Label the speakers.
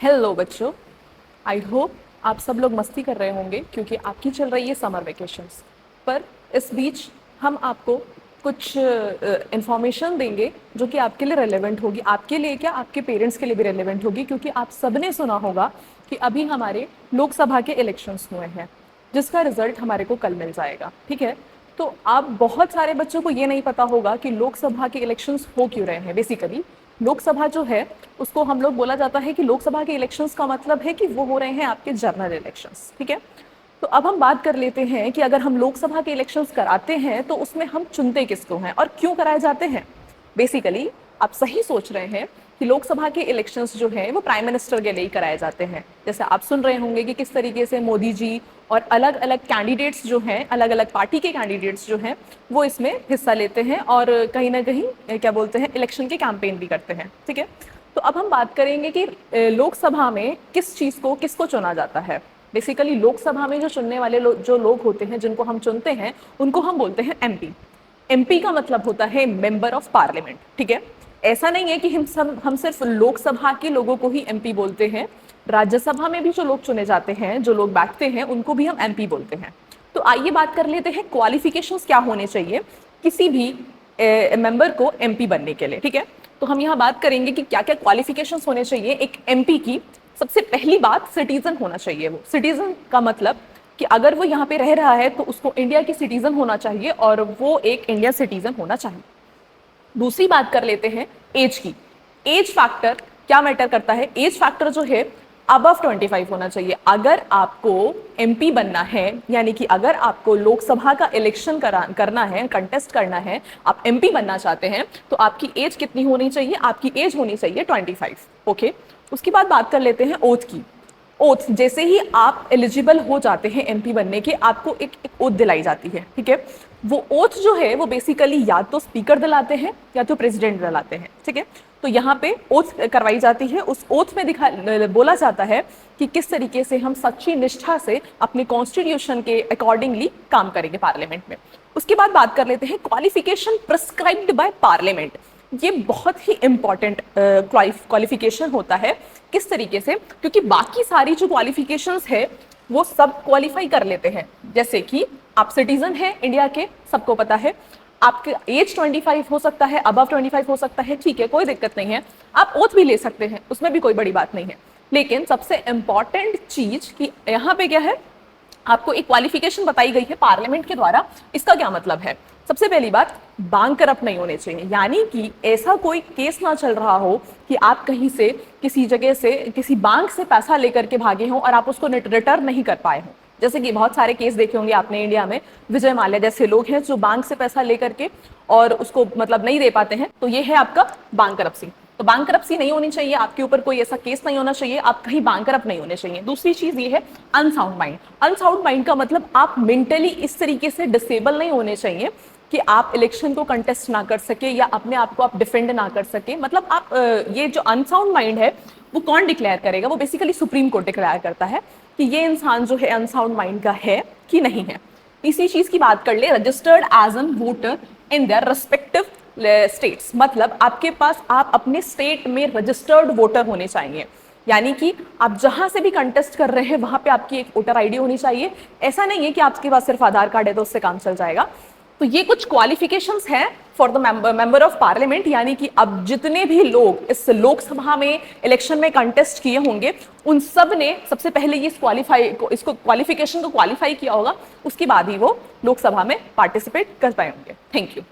Speaker 1: Hello बच्चों, I hope आप सब लोग मस्ती कर रहे होंगे क्योंकि आपकी चल रही है समर वेकेशंस। पर इस बीच हम आपको कुछ इंफॉर्मेशन देंगे जो कि आपके लिए रेलेवेंट होगी, आपके लिए क्या आपके पेरेंट्स के लिए भी रेलेवेंट होगी, क्योंकि आप सबने सुना होगा कि अभी हमारे लोकसभा के इलेक्शंस हुए हैं जिसका रिजल्ट हमारे को कल मिल जाएगा। ठीक है, तो आप बहुत सारे बच्चों को ये नहीं पता होगा कि लोकसभा के इलेक्शंस हो क्यों रहे हैं। बेसिकली लोकसभा जो है उसको हम लोग बोला जाता है कि लोकसभा के इलेक्शंस का मतलब है कि वो हो रहे हैं आपके जनरल इलेक्शंस। ठीक है, तो अब हम बात कर लेते हैं कि अगर हम लोकसभा के इलेक्शंस कराते हैं तो उसमें हम चुनते किसको हैं और क्यों कराए जाते हैं। बेसिकली आप सही सोच रहे हैं कि लोकसभा के इलेक्शंस जो है वो प्राइम मिनिस्टर के लिए कराए जाते हैं। जैसे आप सुन रहे होंगे कि किस तरीके से मोदी जी और अलग अलग कैंडिडेट्स जो हैं, अलग अलग पार्टी के कैंडिडेट्स जो हैं वो इसमें हिस्सा लेते हैं और कहीं ना कहीं क्या बोलते हैं इलेक्शन के कैंपेन भी करते हैं। ठीक है, तो अब हम बात करेंगे कि लोकसभा में किस चीज़ को किसको चुना जाता है। बेसिकली लोकसभा में जो चुनने वाले जो लोग होते हैं जिनको हम चुनते हैं उनको हम बोलते हैं एमपी। एमपी का मतलब होता है मेंबर ऑफ पार्लियामेंट। ठीक है, ऐसा नहीं है कि हम सिर्फ लोकसभा के लोगों को ही एमपी बोलते हैं, राज्यसभा में भी जो लोग चुने जाते हैं, जो लोग बैठते हैं, उनको भी हम एमपी बोलते हैं। तो आइए बात कर लेते हैं क्वालिफिकेशंस क्या होने चाहिए किसी भी मेंबर को एमपी बनने के लिए। ठीक है, तो हम यहाँ बात करेंगे कि क्या क्या क्वालिफिकेशंस होने चाहिए एक एमपी की। सबसे पहली बात, सिटीजन होना चाहिए। वो सिटीजन का मतलब कि अगर वो यहाँ पे रह रहा है तो उसको इंडिया की सिटीजन होना चाहिए और वो एक इंडियन सिटीजन होना चाहिए। दूसरी बात कर लेते हैं एज की। एज फैक्टर क्या मैटर करता है? एज फैक्टर जो है अबव 25 होना चाहिए। अगर आपको एमपी बनना है, यानी कि अगर आपको लोकसभा का इलेक्शन करना है, कंटेस्ट करना है, आप एमपी बनना चाहते हैं, तो आपकी एज कितनी होनी चाहिए? आपकी एज होनी चाहिए 25। ओके, उसके बाद बात कर लेते हैं ओथ की। ओथ, जैसे ही आप एलिजिबल हो जाते हैं एमपी बनने के, आपको एक ओथ दिलाई जाती है। ठीक है, वो ओथ जो है वो बेसिकली या तो स्पीकर दिलाते हैं या तो प्रेसिडेंट दिलाते हैं। ठीक है, तो यहाँ पे ओथ करवाई जाती है। उस ओथ में बोला जाता है कि किस तरीके से हम सच्ची निष्ठा से अपने कॉन्स्टिट्यूशन के अकॉर्डिंगली काम करेंगे पार्लियामेंट में। उसके बाद बात कर लेते हैं क्वालिफिकेशन प्रिस्क्राइब्ड बाय पार्लियामेंट। ये बहुत ही इंपॉर्टेंट क्वालिफिकेशन होता है। किस तरीके से? क्योंकि बाकी सारी जो क्वालिफिकेशंस है वो सब क्वालिफाई कर लेते हैं। जैसे कि आप सिटीजन हैं इंडिया के, सबको पता है। आपका एज 25 हो सकता है, अबव 25 हो सकता है, ठीक है, कोई दिक्कत नहीं है। आप ओथ भी ले सकते हैं, उसमें भी कोई बड़ी बात नहीं है। लेकिन सबसे इंपॉर्टेंट चीज कि यहाँ पे क्या है, आपको एक क्वालिफिकेशन बताई गई है पार्लियामेंट के द्वारा। इसका क्या मतलब है? सबसे पहली बात, बैंक करप्ट नहीं होने चाहिए। यानी कि ऐसा कोई केस ना चल रहा हो कि आप कहीं से किसी जगह से किसी बैंक से पैसा लेकर के भागे हों और आप उसको रिटर्न नहीं कर पाए हों। जैसे कि बहुत सारे केस देखे होंगे आपने इंडिया में, विजय माल्या जैसे लोग हैं जो बैंक से पैसा लेकर के और उसको मतलब नहीं दे पाते हैं, तो ये है आपका बैंक करप्सी। तो बैंक करप्सी नहीं होनी चाहिए, आपके ऊपर कोई ऐसा केस नहीं होना चाहिए, आप कहीं बैंक करप्ट नहीं होने चाहिए। दूसरी चीज ये है अनसाउंड माइंड। अनसाउंड माइंड का मतलब आप मेंटली इस तरीके से डिसेबल नहीं होने चाहिए कि आप इलेक्शन को कंटेस्ट ना कर सके या अपने आप को आप डिफेंड ना कर सके। मतलब आप ये जो अनसाउंड माइंड है वो कौन डिक्लेयर करेगा? वो बेसिकली सुप्रीम कोर्ट डिक्लेयर करता है कि ये इंसान जो है अनसाउंड माइंड का है कि नहीं है। तीसरी चीज की बात कर ले, registered as an voter in their respective states. मतलब आपके पास आप अपने स्टेट में रजिस्टर्ड वोटर होने चाहिए। यानी कि आप जहां से भी कंटेस्ट कर रहे हैं वहां पे आपकी एक वोटर आईडी होनी चाहिए। ऐसा नहीं है कि आपके पास सिर्फ आधार कार्ड है तो उससे काम चल जाएगा। तो ये कुछ क्वालिफिकेशंस हैं for the member of parliament. यानी कि अब जितने भी लोग इस लोकसभा में इलेक्शन में कंटेस्ट किए होंगे उन सब ने सबसे पहले ये इसको क्वालिफिकेशन को क्वालिफाई किया होगा, उसके बाद ही वो लोकसभा में पार्टिसिपेट कर पाए होंगे। Thank you.